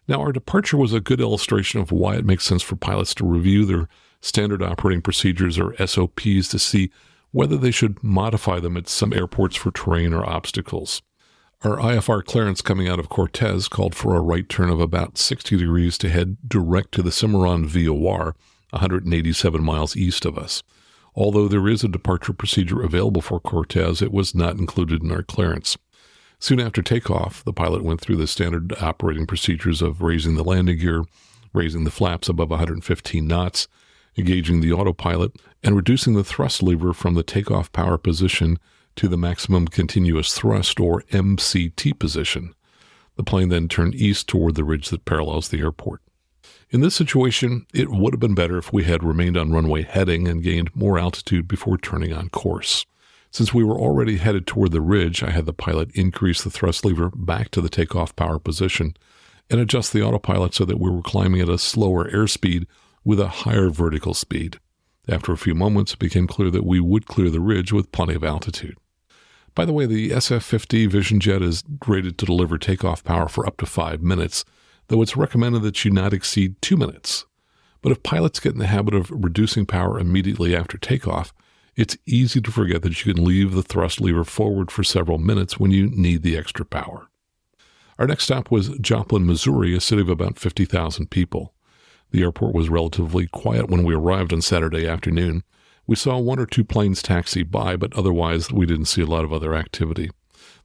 Now, our departure was a good illustration of why it makes sense for pilots to review their standard operating procedures or SOPs to see whether they should modify them at some airports for terrain or obstacles. Our IFR clearance coming out of Cortez called for a right turn of about 60 degrees to head direct to the Cimarron VOR, 187 miles east of us. Although there is a departure procedure available for Cortez, it was not included in our clearance. Soon after takeoff, the pilot went through the standard operating procedures of raising the landing gear, raising the flaps above 115 knots, engaging the autopilot, and reducing the thrust lever from the takeoff power position to the maximum continuous thrust, or MCT position. The plane then turned east toward the ridge that parallels the airport. In this situation, it would have been better if we had remained on runway heading and gained more altitude before turning on course. Since we were already headed toward the ridge, I had the pilot increase the thrust lever back to the takeoff power position and adjust the autopilot so that we were climbing at a slower airspeed with a higher vertical speed. After a few moments, it became clear that we would clear the ridge with plenty of altitude. By the way, the SF50 Vision Jet is rated to deliver takeoff power for up to 5 minutes, though it's recommended that you not exceed 2 minutes. But if pilots get in the habit of reducing power immediately after takeoff, it's easy to forget that you can leave the thrust lever forward for several minutes when you need the extra power. Our next stop was Joplin, Missouri, a city of about 50,000 people. The airport was relatively quiet when we arrived on Saturday afternoon. We saw 1 or 2 planes taxi by, but otherwise we didn't see a lot of other activity.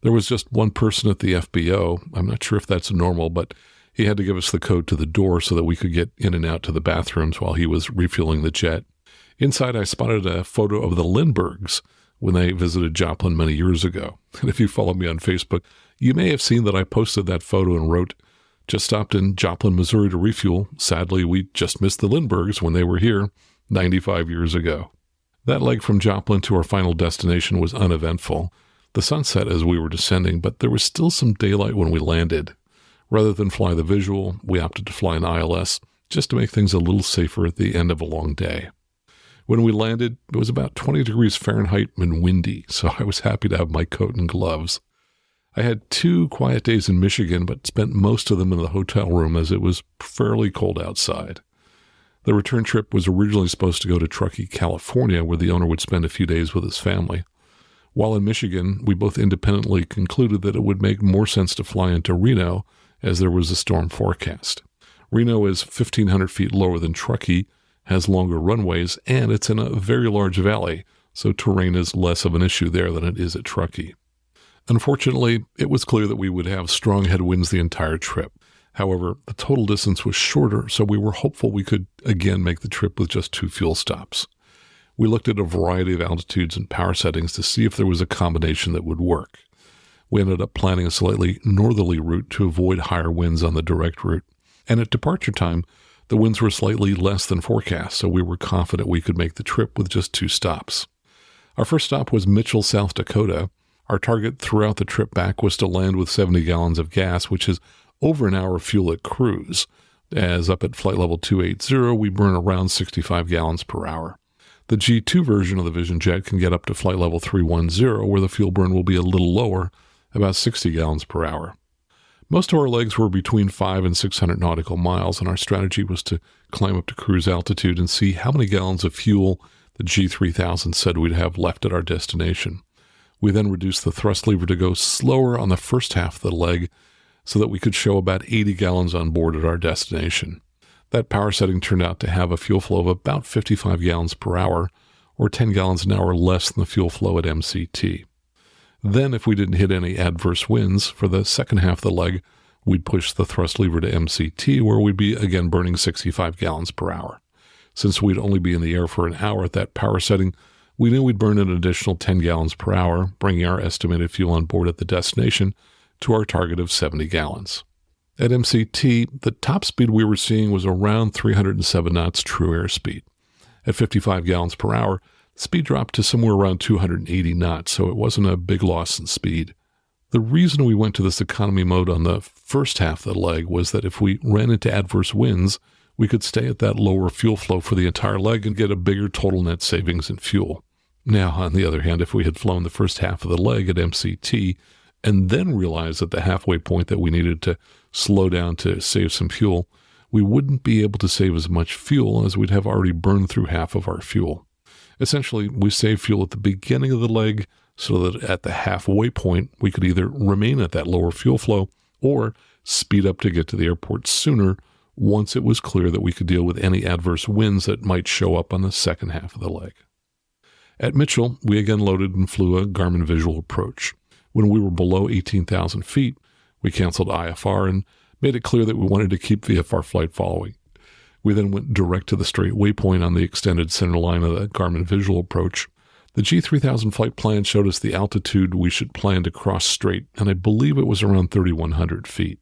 There was just one person at the FBO. I'm not sure if that's normal, but he had to give us the code to the door so that we could get in and out to the bathrooms while he was refueling the jet. Inside, I spotted a photo of the Lindberghs when they visited Joplin many years ago. And if you follow me on Facebook, you may have seen that I posted that photo and wrote, "Just stopped in Joplin, Missouri to refuel. Sadly, we just missed the Lindberghs when they were here 95 years ago." That leg from Joplin to our final destination was uneventful. The sun set as we were descending, but there was still some daylight when we landed. Rather than fly the visual, we opted to fly an ILS just to make things a little safer at the end of a long day. When we landed, it was about 20 degrees Fahrenheit and windy, so I was happy to have my coat and gloves. I had 2 quiet days in Michigan, but spent most of them in the hotel room as it was fairly cold outside. The return trip was originally supposed to go to Truckee, California, where the owner would spend a few days with his family. While in Michigan, we both independently concluded that it would make more sense to fly into Reno as there was a storm forecast. Reno is 1,500 feet lower than Truckee, has longer runways, and it's in a very large valley, so terrain is less of an issue there than it is at Truckee. Unfortunately, it was clear that we would have strong headwinds the entire trip. However, the total distance was shorter, so we were hopeful we could again make the trip with just 2 fuel stops. We looked at a variety of altitudes and power settings to see if there was a combination that would work. We ended up planning a slightly northerly route to avoid higher winds on the direct route. And at departure time, the winds were slightly less than forecast, so we were confident we could make the trip with just 2 stops. Our first stop was Mitchell, South Dakota. Our target throughout the trip back was to land with 70 gallons of gas, which is over an hour of fuel at cruise, as up at flight level 280, we burn around 65 gallons per hour. The G2 version of the Vision Jet can get up to flight level 310, where the fuel burn will be a little lower, about 60 gallons per hour. Most of our legs were between 500 and 600 nautical miles, and our strategy was to climb up to cruise altitude and see how many gallons of fuel the G3000 said we'd have left at our destination. We then reduced the thrust lever to go slower on the first half of the leg so that we could show about 80 gallons on board at our destination. That power setting turned out to have a fuel flow of about 55 gallons per hour, or 10 gallons an hour less than the fuel flow at MCT. Then, if we didn't hit any adverse winds, for the second half of the leg, we'd push the thrust lever to MCT, where we'd be again burning 65 gallons per hour. Since we'd only be in the air for an hour at that power setting, we knew we'd burn an additional 10 gallons per hour, bringing our estimated fuel on board at the destination to our target of 70 gallons. At MCT, the top speed we were seeing was around 307 knots true airspeed. At 55 gallons per hour, speed dropped to somewhere around 280 knots, so it wasn't a big loss in speed. The reason we went to this economy mode on the first half of the leg was that if we ran into adverse winds, we could stay at that lower fuel flow for the entire leg and get a bigger total net savings in fuel. Now, on the other hand, if we had flown the first half of the leg at MCT and then realized at the halfway point that we needed to slow down to save some fuel, we wouldn't be able to save as much fuel as we'd have already burned through half of our fuel. Essentially, we saved fuel at the beginning of the leg so that at the halfway point, we could either remain at that lower fuel flow or speed up to get to the airport sooner once it was clear that we could deal with any adverse winds that might show up on the second half of the leg. At Mitchell, we again loaded and flew a Garmin visual approach. When we were below 18,000 feet, we canceled IFR and made it clear that we wanted to keep VFR flight following. We then went direct to the straight waypoint on the extended center line of the Garmin visual approach. The G3000 flight plan showed us the altitude we should plan to cross straight, and I believe it was around 3,100 feet.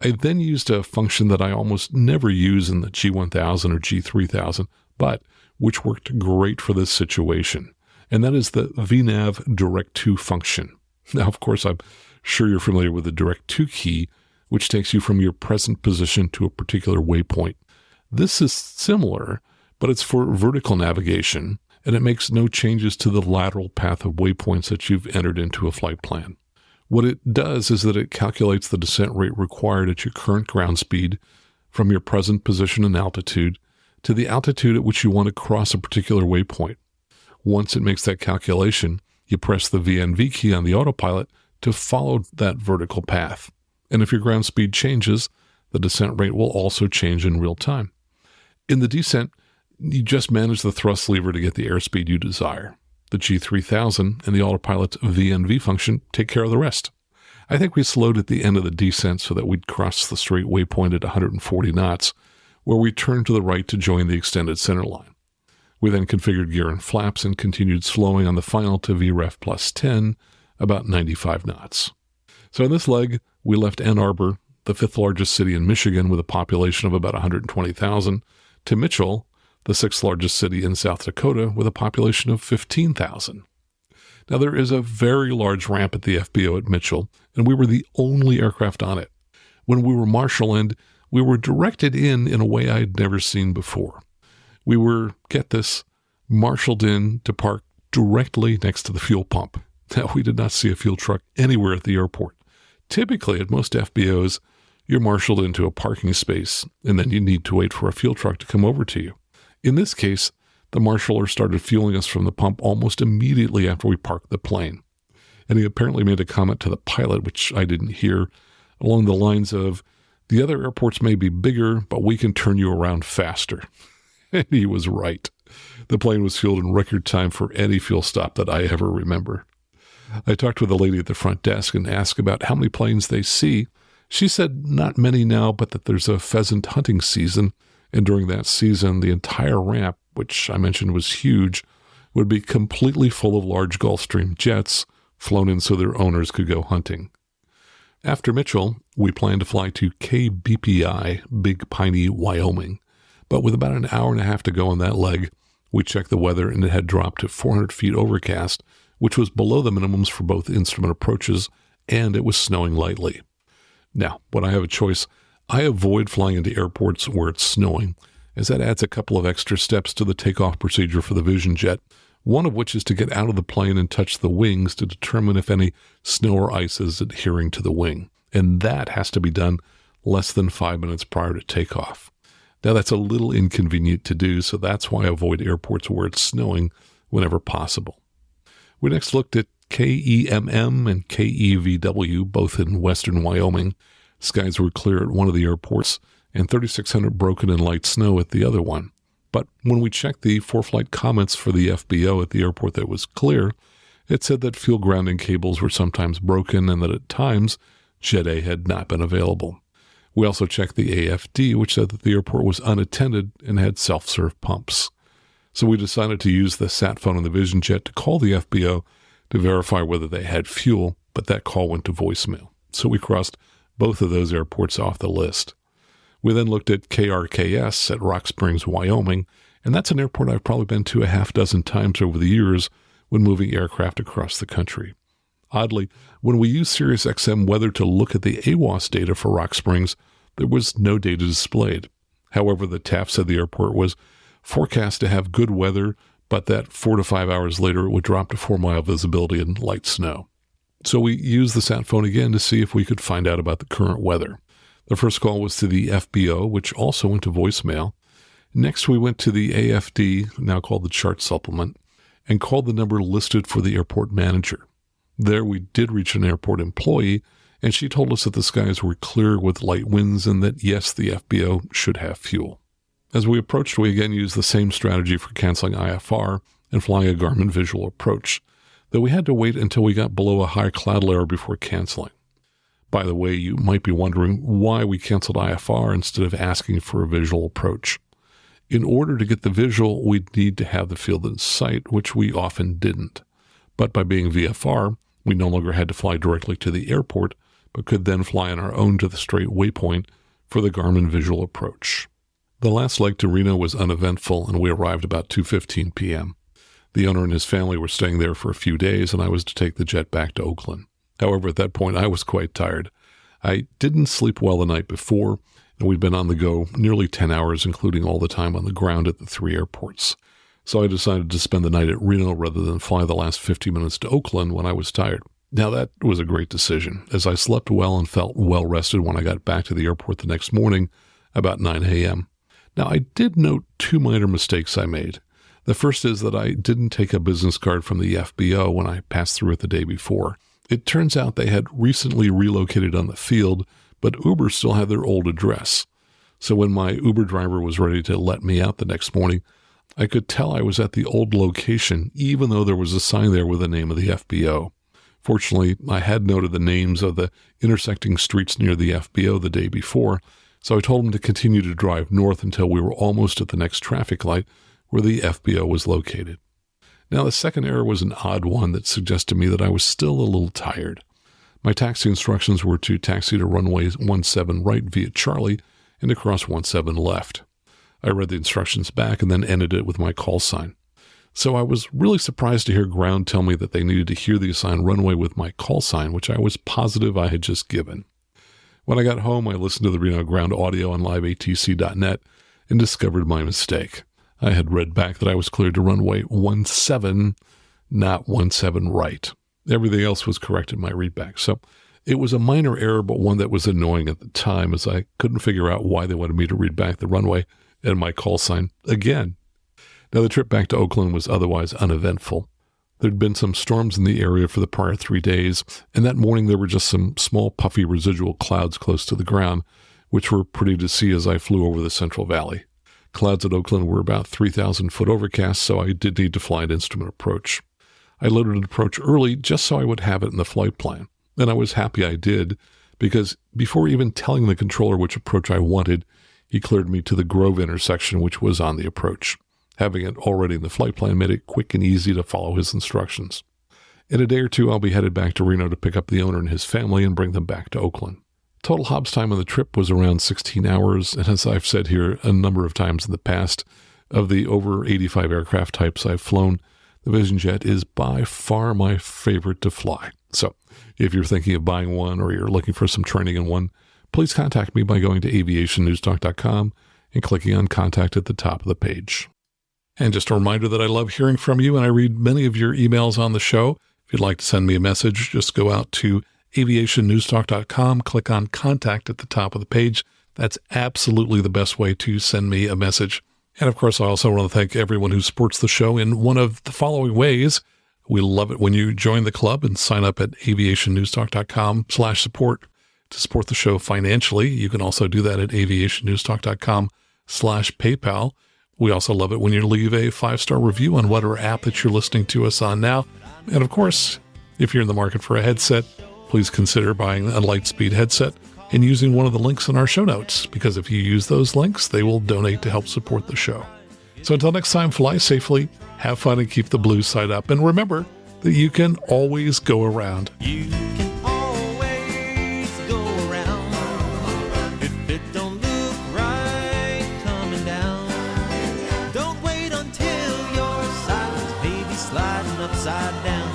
I then used a function that I almost never use in the G1000 or G3000, but which worked great for this situation, and that is the VNAV Direct To function. Now, of course, I'm sure you're familiar with the Direct To key, which takes you from your present position to a particular waypoint. This is similar, but it's for vertical navigation, and it makes no changes to the lateral path of waypoints that you've entered into a flight plan. What it does is that it calculates the descent rate required at your current ground speed from your present position and altitude to the altitude at which you want to cross a particular waypoint. Once it makes that calculation, you press the VNV key on the autopilot to follow that vertical path. And if your ground speed changes, the descent rate will also change in real time. In the descent, you just manage the thrust lever to get the airspeed you desire. The G3000 and the autopilot's VNV function take care of the rest. I think we slowed at the end of the descent so that we'd cross the straight waypoint at 140 knots, where we turned to the right to join the extended center line. We then configured gear and flaps and continued slowing on the final to VREF plus 10, about 95 knots. So in this leg, we left Ann Arbor, the fifth largest city in Michigan with a population of about 120,000, to Mitchell, the sixth largest city in South Dakota with a population of 15,000. Now, there is a very large ramp at the FBO at Mitchell, and we were the only aircraft on it. When we were marshal-end, we were directed in a way I had never seen before. We were, get this, marshaled in to park directly next to the fuel pump. Now, we did not see a fuel truck anywhere at the airport. Typically, at most FBOs, you're marshaled into a parking space, and then you need to wait for a fuel truck to come over to you. In this case, the marshaller started fueling us from the pump almost immediately after we parked the plane. And he apparently made a comment to the pilot, which I didn't hear, along the lines of, "The other airports may be bigger, but we can turn you around faster." And he was right. The plane was fueled in record time for any fuel stop that I ever remember. I talked with a lady at the front desk and asked about how many planes they see. She said not many now, but that there's a pheasant hunting season, and during that season, the entire ramp, which I mentioned was huge, would be completely full of large Gulfstream jets flown in so their owners could go hunting. After Mitchell, we planned to fly to KBPI, Big Piney, Wyoming. But with about an hour and a half to go on that leg, we checked the weather and it had dropped to 400 feet overcast, which was below the minimums for both instrument approaches, and it was snowing lightly. Now, when I have a choice, I avoid flying into airports where it's snowing, as that adds a couple of extra steps to the takeoff procedure for the Vision Jet, one of which is to get out of the plane and touch the wings to determine if any snow or ice is adhering to the wing. And that has to be done less than 5 minutes prior to takeoff. Now, that's a little inconvenient to do, so that's why I avoid airports where it's snowing whenever possible. We next looked at KEMM and KEVW, both in western Wyoming. Skies were clear at one of the airports and 3,600 broken and light snow at the other one. But when we checked the for-flight comments for the FBO at the airport that was clear, it said that fuel grounding cables were sometimes broken and that at times Jet A had not been available. We also checked the AFD, which said that the airport was unattended and had self-serve pumps. So we decided to use the sat phone in the Vision Jet to call the FBO to verify whether they had fuel, but that call went to voicemail. So we crossed both of those airports off the list. We then looked at KRKS at Rock Springs, Wyoming, and that's an airport I've probably been to a half dozen times over the years when moving aircraft across the country. Oddly, when we used SiriusXM weather to look at the AWOS data for Rock Springs, there was no data displayed. However, the TAF said the airport was forecast to have good weather, but that 4 to 5 hours later it would drop to 4-mile visibility and light snow. So we used the sat phone again to see if we could find out about the current weather. The first call was to the FBO, which also went to voicemail. Next, we went to the AFD, now called the chart supplement, and called the number listed for the airport manager. There we did reach an airport employee, and she told us that the skies were clear with light winds and that, yes, the FBO should have fuel. As we approached, we again used the same strategy for canceling IFR and flying a Garmin visual approach, though we had to wait until we got below a high cloud layer before canceling. By the way, you might be wondering why we canceled IFR instead of asking for a visual approach. In order to get the visual, we'd need to have the field in sight, which we often didn't. But by being VFR, we no longer had to fly directly to the airport, but could then fly on our own to the straight waypoint for the Garmin visual approach. The last leg to Reno was uneventful, and we arrived about 2:15 p.m. The owner and his family were staying there for a few days, and I was to take the jet back to Oakland. However, at that point, I was quite tired. I didn't sleep well the night before, and we'd been on the go nearly 10 hours, including all the time on the ground at the 3 airports. So I decided to spend the night at Reno rather than fly the last 50 minutes to Oakland when I was tired. Now, that was a great decision, as I slept well and felt well rested when I got back to the airport the next morning about 9 a.m. Now, I did note 2 minor mistakes I made. The first is that I didn't take a business card from the FBO when I passed through it the day before. It turns out they had recently relocated on the field, but Uber still had their old address. So when my Uber driver was ready to let me out the next morning, I could tell I was at the old location, even though there was a sign there with the name of the FBO. Fortunately, I had noted the names of the intersecting streets near the FBO the day before, so I told him to continue to drive north until we were almost at the next traffic light where the FBO was located. Now, the second error was an odd one that suggested to me that I was still a little tired. My taxi instructions were to taxi to runway 17 right via Charlie and to cross 17 left. I read the instructions back and then ended it with my call sign. So I was really surprised to hear ground tell me that they needed to hear the assigned runway with my call sign, which I was positive I had just given. When I got home, I listened to the Reno ground audio on liveatc.net and discovered my mistake. I had read back that I was cleared to runway 17, not 17 right. Everything else was correct in my readback. So it was a minor error, but one that was annoying at the time, as I couldn't figure out why they wanted me to read back the runway and my call sign again. Now, the trip back to Oakland was otherwise uneventful. There'd been some storms in the area for the prior 3 days, and that morning there were just some small puffy residual clouds close to the ground, which were pretty to see as I flew over the Central Valley. Clouds at Oakland were about 3,000 foot overcast, so I did need to fly an instrument approach. I loaded an approach early just so I would have it in the flight plan, and I was happy I did, because before even telling the controller which approach I wanted, he cleared me to the Grove intersection, which was on the approach. Having it already in the flight plan made it quick and easy to follow his instructions. In a day or two, I'll be headed back to Reno to pick up the owner and his family and bring them back to Oakland. Total Hobbs time on the trip was around 16 hours, and as I've said here a number of times in the past, of the over 85 aircraft types I've flown, the Vision Jet is by far my favorite to fly. So if you're thinking of buying one or you're looking for some training in one, please contact me by going to aviationnewstalk.com and clicking on Contact at the top of the page. And just a reminder that I love hearing from you, and I read many of your emails on the show. If you'd like to send me a message, just go out to aviationnewstalk.com, click on Contact at the top of the page. That's absolutely the best way to send me a message. And of course, I also want to thank everyone who supports the show in one of the following ways. We love it when you join the club and sign up at aviationnewstalk.com/support to support the show financially. You can also do that at aviationnewstalk.com/PayPal. We also love it when you leave a 5-star review on whatever app that you're listening to us on now. And of course, if you're in the market for a headset, please consider buying a Lightspeed headset and using one of the links in our show notes, because if you use those links, they will donate to help support the show. So until next time, fly safely, have fun, and keep the blue side up. And remember that you can always go around. You can always go around. If it don't look right coming down, don't wait until your silence, baby, sliding upside down.